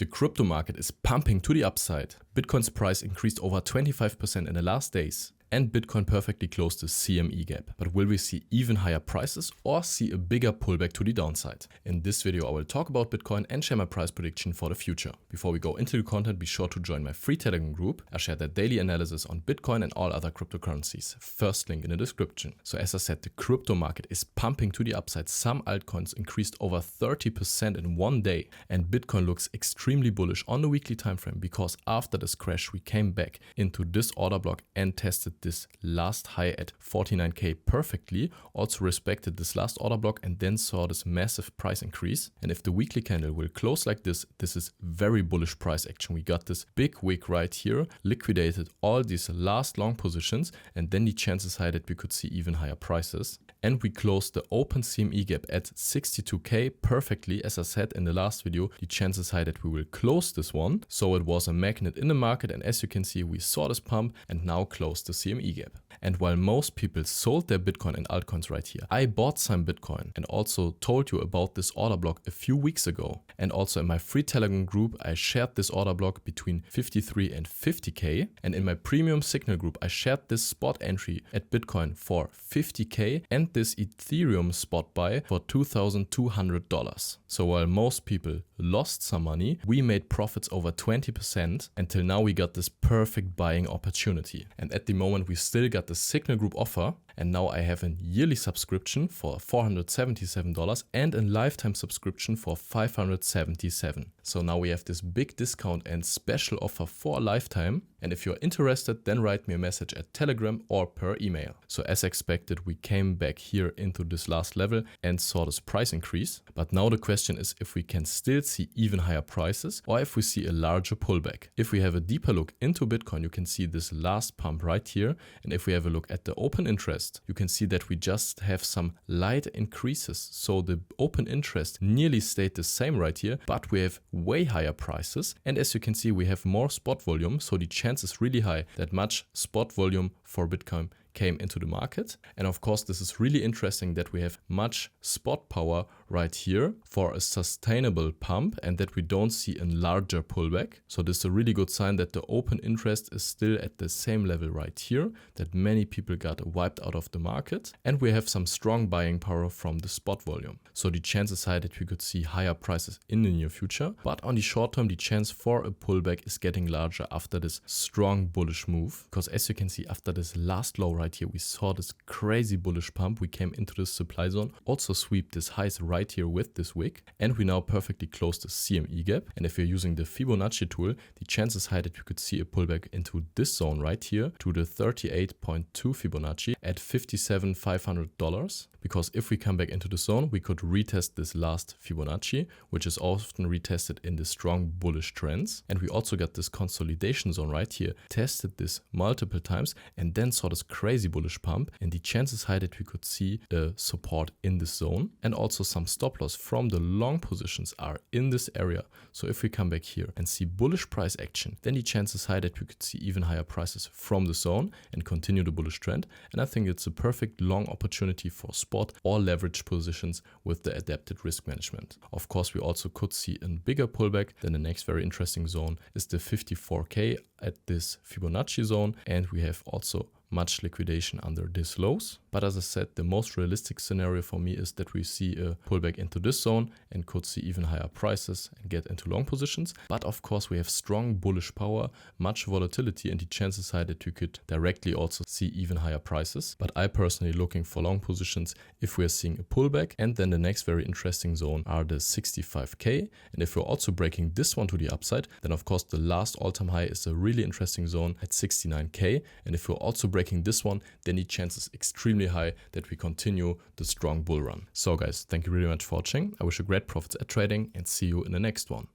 The crypto market is pumping to the upside. Bitcoin's price increased over 25% in the last days. And Bitcoin perfectly closed the CME gap. But will we see even higher prices or see a bigger pullback to the downside? In this video, I will talk about Bitcoin and share my price prediction for the future. Before we go into the content, be sure to join my free Telegram group. I share that daily analysis on Bitcoin and all other cryptocurrencies. First link in the description. So as I said, the crypto market is pumping to the upside. Some altcoins increased over 30% in one day. And Bitcoin looks extremely bullish on the weekly time frame because after this crash, we came back into this order block and tested this last high at 49k perfectly, also respected this last order block and then saw this massive price increase. And if the weekly candle will close like this is very bullish price action. We got this big wick right here, liquidated all these last long positions, and then the chances high that we could see even higher prices. And we closed the open CME gap at 62k perfectly. As I said in the last video, the chances high that we will close this one. So it was a magnet in the market, and as you can see, we saw this pump and now closed the CME gap. And while most people sold their Bitcoin and altcoins right here, I bought some Bitcoin and also told you about this order block a few weeks ago. And also in my free Telegram group, I shared this order block between 53 and 50k. And in my premium signal group, I shared this spot entry at Bitcoin for 50k and this Ethereum spot buy for $2,200. So while most people lost some money, we made profits over 20% until now we got this perfect buying opportunity. And at the moment we still got the signal group offer, and now I have a yearly subscription for $477 and a lifetime subscription for $577. So now we have this big discount and special offer for a lifetime. And if you're interested, then write me a message at Telegram or per email. So as expected, we came back here into this last level and saw this price increase. But now the question is if we can still see even higher prices or if we see a larger pullback. If we have a deeper look into Bitcoin, you can see this last pump right here. And if we have a look at the open interest, you can see that we just have some light increases. So the open interest nearly stayed the same right here, but we have way higher prices. And as you can see, we have more spot volume. So the chance is really high that much spot volume for Bitcoin came into the market. And of course, this is really interesting that we have much spot power right here for a sustainable pump and that we don't see a larger pullback. So this is a really good sign that the open interest is still at the same level right here, that many people got wiped out of the market. And we have some strong buying power from the spot volume. So the chances high that we could see higher prices in the near future. But on the short term, the chance for a pullback is getting larger after this strong bullish move. Because as you can see, after this last low right here, we saw this crazy bullish pump. We came into this supply zone, also sweep this highs right here with this wick, and we now perfectly closed the CME gap. And if you're using the Fibonacci tool, the chances high that we could see a pullback into this zone right here to the 38.2 Fibonacci at $57,500. Because if we come back into the zone, we could retest this last Fibonacci, which is often retested in the strong bullish trends. And we also got this consolidation zone right here, tested this multiple times, and then saw this crazy bullish pump. And the chances high that we could see the support in this zone, and also some stop loss from the long positions are in this area. So if we come back here and see bullish price action, then the chances high that we could see even higher prices from the zone and continue the bullish trend. And I think it's a perfect long opportunity for spot or leverage positions with the adapted risk management. Of course, we also could see a bigger pullback. Then the next very interesting zone is the 54k at this Fibonacci zone, and we have also much liquidation under these lows. But as I said, the most realistic scenario for me is that we see a pullback into this zone and could see even higher prices and get into long positions. But of course, we have strong bullish power, much volatility, and the chances high that we could directly also see even higher prices. But I personally looking for long positions if we're seeing a pullback. And then the next very interesting zone are the 65k. And if we're also breaking this one to the upside, then of course the last all-time high is a really interesting zone at 69k. And if we're also breaking this one, then the chance is extremely high that we continue the strong bull run. So guys, thank you really much for watching. I wish you great profits at trading and see you in the next one.